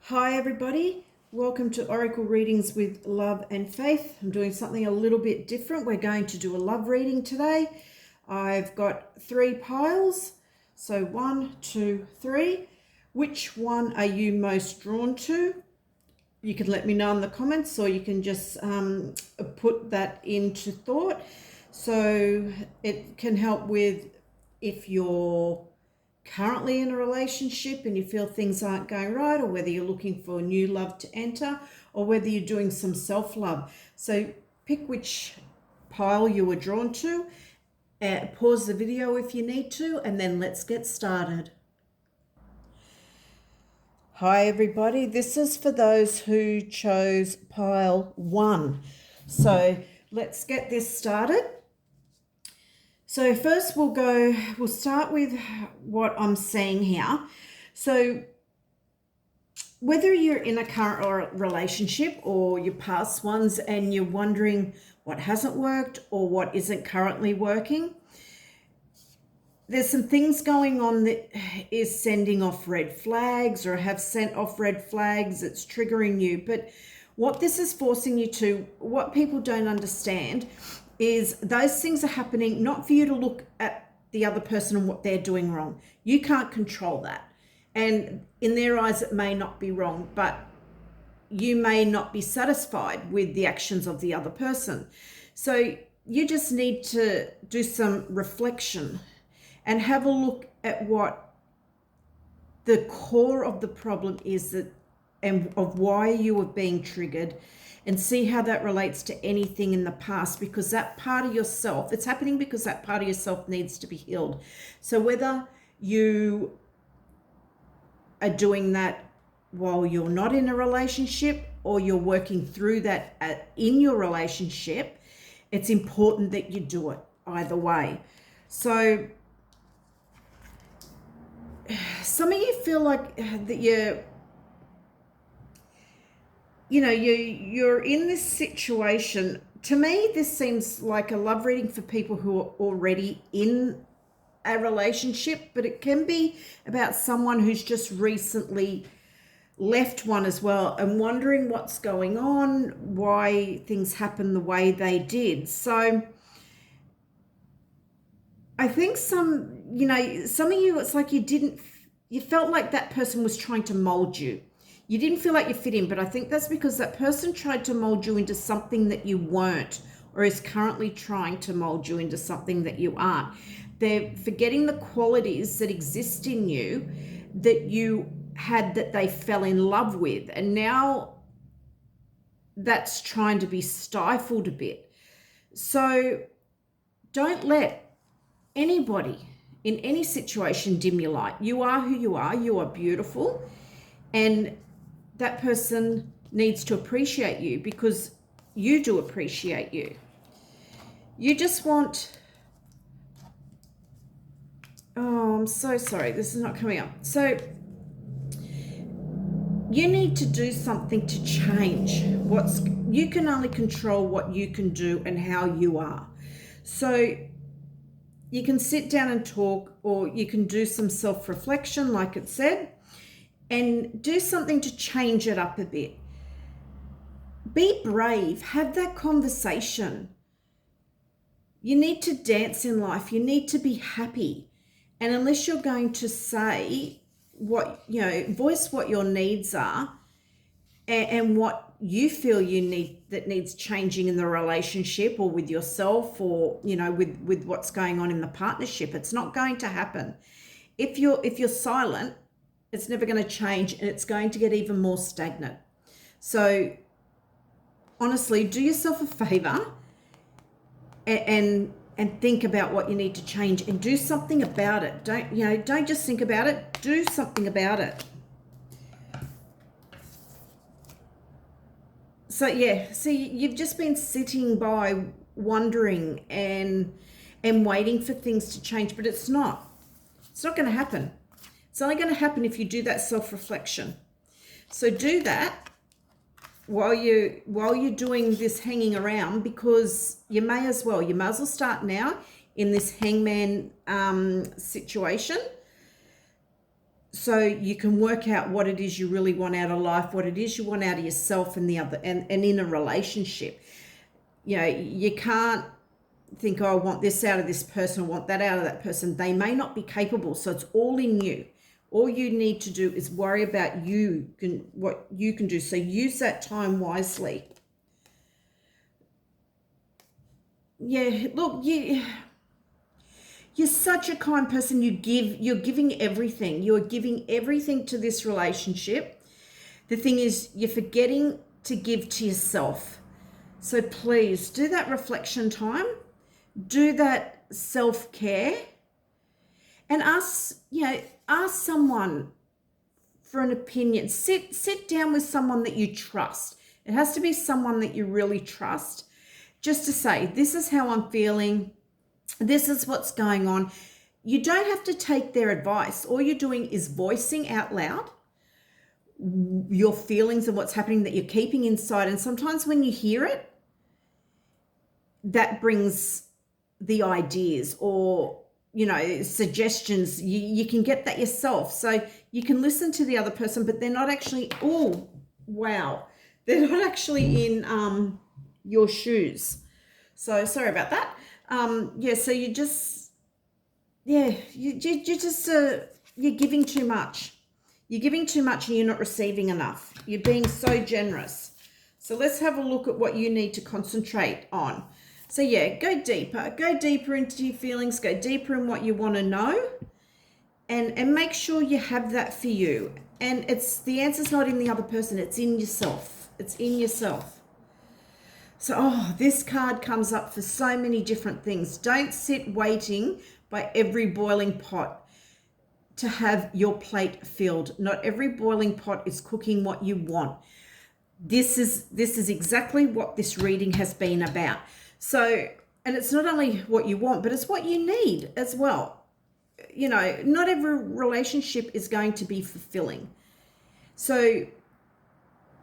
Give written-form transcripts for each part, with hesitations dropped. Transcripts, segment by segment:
Hi everybody, welcome to Oracle Readings with Love and Faith. I'm doing something a little bit different. We're going to do a love reading today. I've got 3 piles, so 1, 2, 3. Which one are you most drawn to? You can let me know in the comments, or you can just put that into thought. So it can help with if you're currently in a relationship and you feel things aren't going right, or whether you're looking for new love to enter, or whether you're doing some self-love. So pick which pile you were drawn to, pause the video if you need to, and then let's get started. Hi everybody, this is for those who chose pile 1. So let's get this started. So first we'll start with what I'm seeing here. So whether you're in a current relationship or your past ones and you're wondering what hasn't worked or what isn't currently working, there's some things going on that is sending off red flags or have sent off red flags. It's triggering you. But what this is forcing you to, what people don't understand is those things are happening not for you to look at the other person and what they're doing wrong. You can't control that. And in their eyes, it may not be wrong, but you may not be satisfied with the actions of the other person. So you just need to do some reflection and have a look at what the core of the problem is, that and of why you are being triggered, and see how that relates to anything in the past, because that part of yourself, it's happening because that part of yourself needs to be healed. So whether you are doing that while you're not in a relationship or you're working through that in your relationship, it's important that you do it either way. So some of you feel like that you're in this situation. To me, this seems like a love reading for people who are already in a relationship, but it can be about someone who's just recently left one as well and wondering what's going on, why things happen the way they did. So I think some of you, it's like you felt like that person was trying to mold you. You didn't feel like you fit in, but I think that's because that person tried to mold you into something that you weren't, or is currently trying to mold you into something that you aren't. They're forgetting the qualities that exist in you that you had, that they fell in love with, and now that's trying to be stifled a bit. So don't let anybody in any situation dim your light. You are who you are. You are beautiful, and that person needs to appreciate you because you do appreciate you. You just want, oh, I'm so sorry, this is not coming up. So you need to do something to change you can only control what you can do and how you are. So you can sit down and talk, or you can do some self-reflection, like it said, and do something to change it up a bit. Be brave, have that conversation. You need to dance in life. You need to be happy. And unless you're going to say voice what your needs are and what you feel you need, that needs changing in the relationship or with yourself, or, with what's going on in the partnership, it's not going to happen. If you're silent, it's never going to change, and it's going to get even more stagnant. So honestly, do yourself a favor and think about what you need to change and do something about it. Don't just think about it, do something about it. So yeah, see, you've just been sitting by wondering and waiting for things to change, but it's not going to happen. It's only going to happen if you do that self-reflection. So do that while you're doing this hanging around, because you may as well start now in this hangman situation. so you can work out what it is you really want out of life, what it is you want out of yourself and the other, and in a relationship. You know, you can't think, oh, I want this out of this person, I want that out of that person. They may not be capable, so it's all in you. All you need to do is worry about what you can do. So use that time wisely. Yeah, look, you're such a kind person. You're giving everything. You're giving everything to this relationship. The thing is, you're forgetting to give to yourself. So please do that reflection time. Do that self-care. And ask someone for an opinion. Sit down with someone that you trust. It has to be someone that you really trust. Just to say, this is how I'm feeling. This is what's going on. You don't have to take their advice. All you're doing is voicing out loud your feelings and what's happening that you're keeping inside. And sometimes when you hear it, that brings the ideas or, suggestions. You can get that yourself. So you can listen to the other person, but they're not actually, oh, wow. They're not actually in your shoes. So sorry about that. So you just, you're giving too much. You're giving too much and you're not receiving enough. You're being so generous. So let's have a look at what you need to concentrate on. So yeah, go deeper into your feelings, go deeper in what you want to know, and make sure you have that for you. And the answer's not in the other person, it's in yourself. It's in yourself. So, this card comes up for so many different things. Don't sit waiting by every boiling pot to have your plate filled. Not every boiling pot is cooking what you want. This is exactly what this reading has been about. So, and it's not only what you want, but it's what you need as well. Not every relationship is going to be fulfilling. So,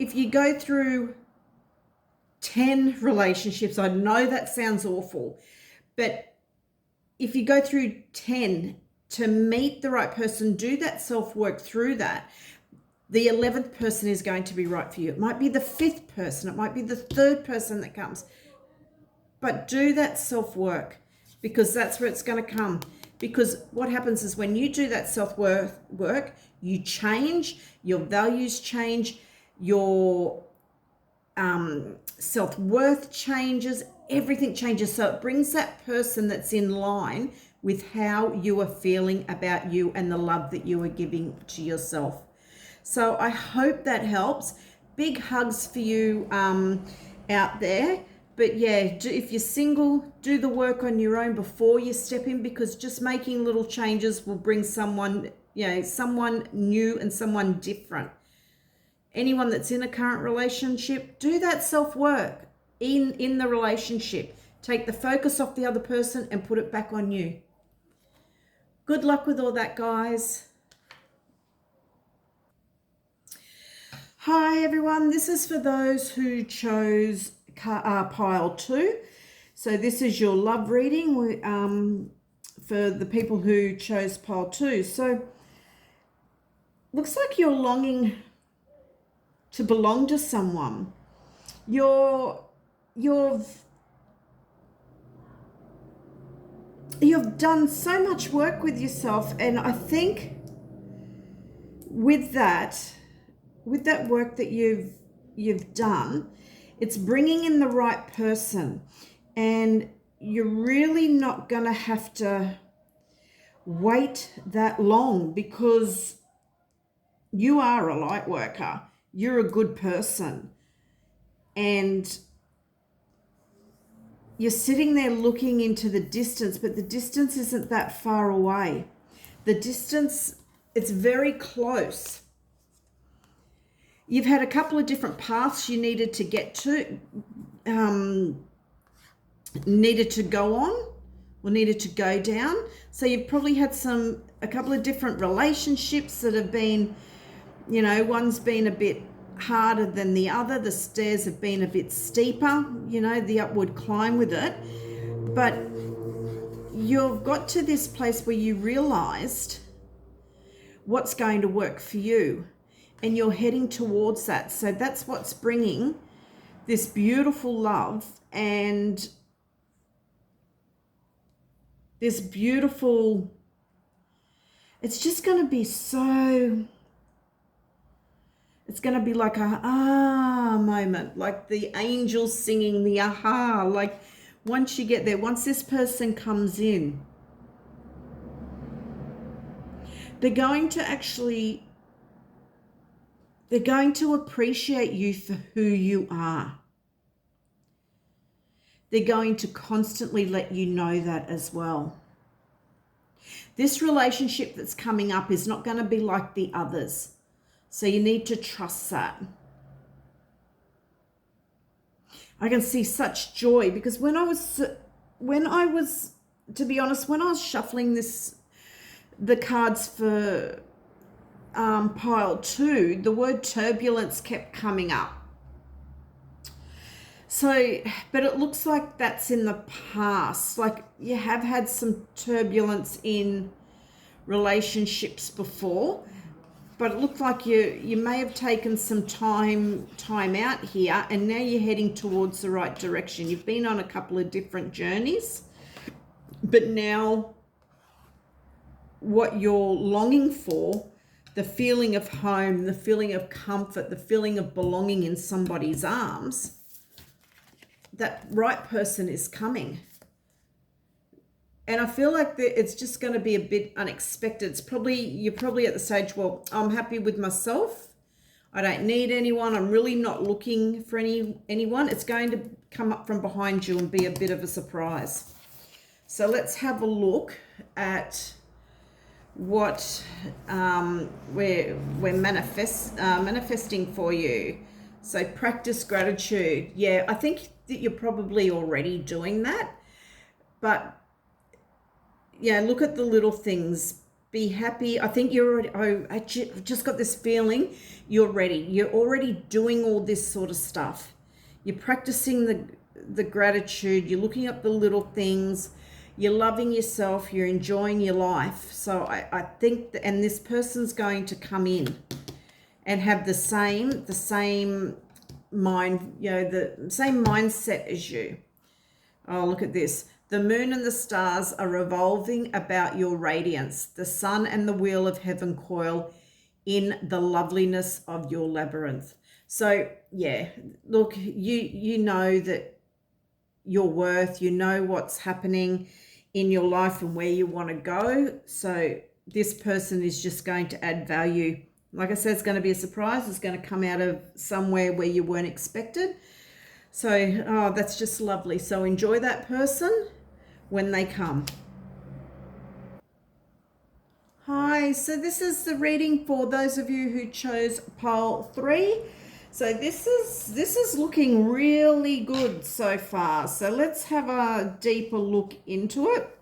if you go through 10 relationships, I know that sounds awful, but if you go through 10 to meet the right person, do that self-work through that, the 11th person is going to be right for you. It might be the 5th person, it might be the 3rd person that comes, but do that self-work, because that's where it's going to come. Because what happens is when you do that self-work work, you change, your values change, your self-worth changes, everything changes. So it brings that person that's in line with how you are feeling about you and the love that you are giving to yourself. So I hope that helps. Big hugs for you out there. But yeah, if you're single, do the work on your own before you step in, because just making little changes will bring someone new and someone different. Anyone that's in a current relationship, do that self-work in the relationship. Take the focus off the other person and put it back on you. Good luck with all that, guys. Hi, everyone. This is for those who chose pile 2. So this is your love reading for the people who chose pile 2. So looks like you're longing to belong to someone. You've done so much work with yourself, and I think with that work that you've done, it's bringing in the right person, and you're really not going to have to wait that long, because you are a light worker. You're a good person, and you're sitting there looking into the distance, but the distance isn't that far away. The distance, it's very close. You've had a couple of different paths you needed to get to, needed to go on or needed to go down. So you've probably had a couple of different relationships that have been, one's been a bit harder than the other. The stairs have been a bit steeper, the upward climb with it. But you've got to this place where you realized what's going to work for you, and you're heading towards that. So that's what's bringing this beautiful love and this beautiful, it's just going to be so, it's going to be like a moment, like the angels singing the aha. Like once you get there, once this person comes in, they're going to appreciate you for who you are. They're going to constantly let you know that as well. This relationship that's coming up is not going to be like the others. So you need to trust that. I can see such joy because when I was, to be honest, when I was shuffling the cards for pile 2, the word turbulence kept coming up. So, but it looks like that's in the past. Like you have had some turbulence in relationships before, but it looked like you may have taken some time out here, and now you're heading towards the right direction. You've been on a couple of different journeys, but now what you're longing for, the feeling of home, the feeling of comfort, the feeling of belonging in somebody's arms, that right person is coming. And I feel like it's just going to be a bit unexpected. You're probably at the stage, well, I'm happy with myself. I don't need anyone. I'm really not looking for anyone. It's going to come up from behind you and be a bit of a surprise. So let's have a look at what we're manifesting for you. So practice gratitude. Yeah, I think that you're probably already doing that, but yeah, look at the little things. Be happy. I think you're already, I just got this feeling you're ready. You're already doing all this sort of stuff. You're practicing the gratitude. You're looking at the little things. You're loving yourself. You're enjoying your life. So I think that, and this person's going to come in and have the same mind, the same mindset as you. Oh, look at this. The moon and the stars are revolving about your radiance. The sun and the wheel of heaven coil in the loveliness of your labyrinth. So yeah, look, you know that your worth, you know what's happening in your life and where you want to go. So this person is just going to add value. Like I said, it's going to be a surprise. It's going to come out of somewhere where you weren't expected. So, oh, that's just lovely. So enjoy that person when they come. Hi, so this is the reading for those of you who chose pile 3. So this is looking really good so far. So let's have a deeper look into it.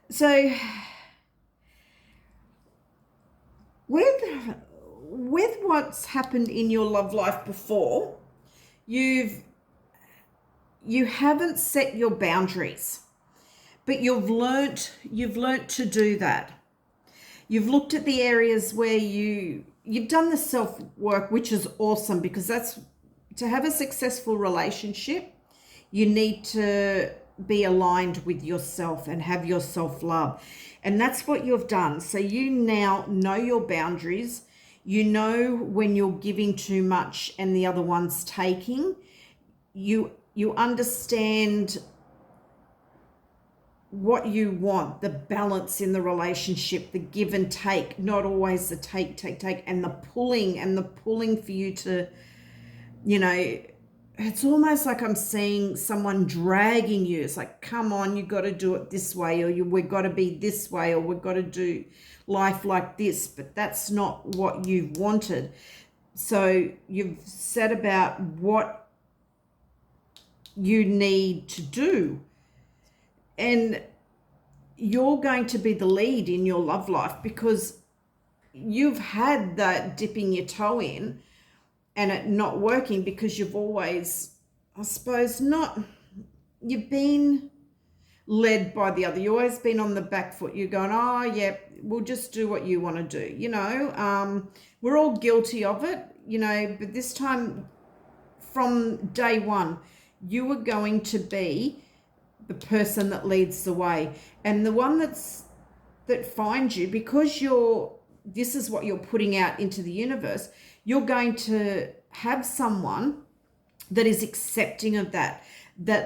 So with what's happened in your love life before, you haven't set your boundaries, but you've learnt to do that. You've looked at the areas where you've done the self-work, which is awesome, because that's to have a successful relationship, you need to be aligned with yourself and have your self-love. And that's what you've done. So you now know your boundaries. You know when you're giving too much and the other one's taking. You understand what you want, the balance in the relationship, the give and take, not always the take, and the pulling for you to, it's almost like I'm seeing someone dragging you. It's like, come on, you got to do it this way, or we've got to be this way, or we've got to do life like this, but that's not what you've wanted. So you've set about what you need to do, and you're going to be the lead in your love life because you've had that dipping your toe in and it not working because you've always, I suppose, you've been led by the other. You've always been on the back foot. You're going, oh, yeah, we'll just do what you want to do. We're all guilty of it, but this time from day one, you are going to be the person that leads the way, and the one that finds you, because this is what you're putting out into the universe. You're going to have someone that is accepting of that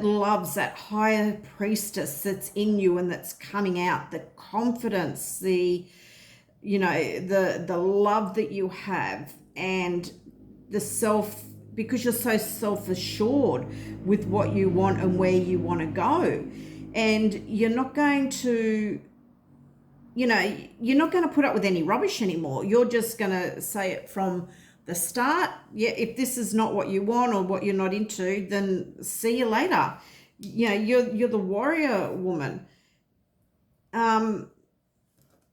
loves that higher priestess that's in you and that's coming out, the confidence, the love that you have, and the self, because you're so self-assured with what you want and where you want to go. And you're not going to put up with any rubbish anymore. You're just going to say it from the start. Yeah, if this is not what you want or what you're not into, then see you later. You're the warrior woman.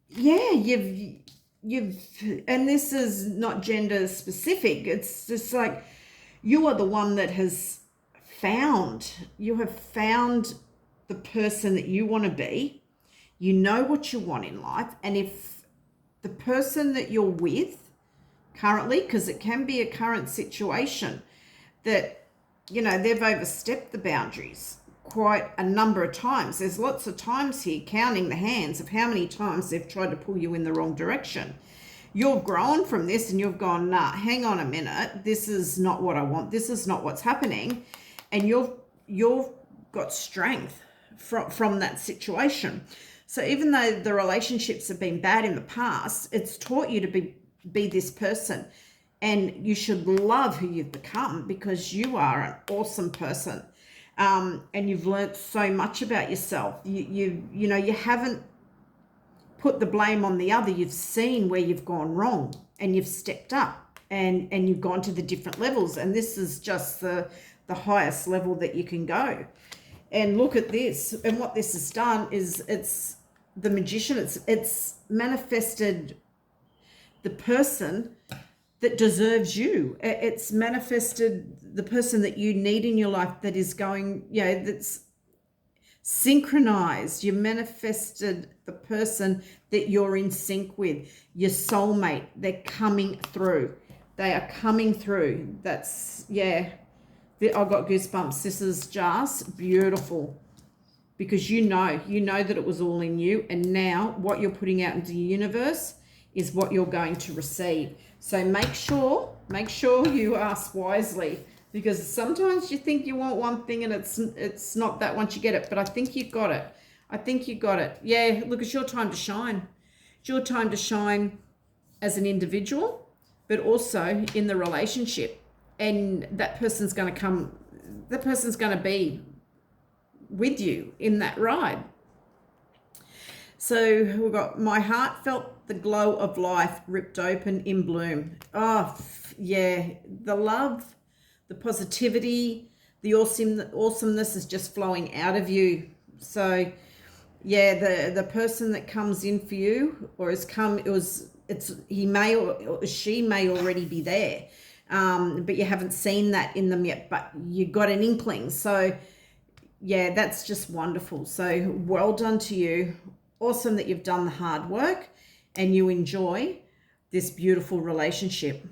You've and this is not gender specific. It's just like you are the one that has found the person that you want to be. You know what you want in life. And if the person that you're with currently, because it can be a current situation that, they've overstepped the boundaries quite a number of times. There's lots of times here, counting the hands of how many times they've tried to pull you in the wrong direction. You've grown from this and you've gone, nah, hang on a minute. This is not what I want. This is not what's happening. And you've got strength from that situation. So even though the relationships have been bad in the past, it's taught you to be this person. And you should love who you've become, because you are an awesome person. And you've learnt so much about yourself. You haven't put the blame on the other. You've seen where you've gone wrong and you've stepped up and you've gone to the different levels. And this is just the highest level that you can go. And look at this. And what this has done is it's the Magician. It's manifested the person that deserves you. It's manifested the person that you need in your life, that is going, that's synchronized. You manifested the person that you're in sync with, your soulmate. They're coming through. They are coming through. That's, I got goosebumps. This is just beautiful, because you know that it was all in you, and now what you're putting out into the universe is what you're going to receive. So make sure you ask wisely, because sometimes you think you want one thing and it's not that once you get it. But I think you got it. Yeah, look, it's your time to shine. It's your time to shine as an individual, but also in the relationship. And that person's going to be with you in that ride. So we've got, my heart felt the glow of life ripped open in bloom. Oh, yeah. The love, the positivity, the awesomeness is just flowing out of you. So, yeah, the person that comes in for you or has come, he may or she may already be there, but you haven't seen that in them yet, but you got an inkling. So, yeah, that's just wonderful. So well done to you. Awesome that you've done the hard work and you enjoy this beautiful relationship.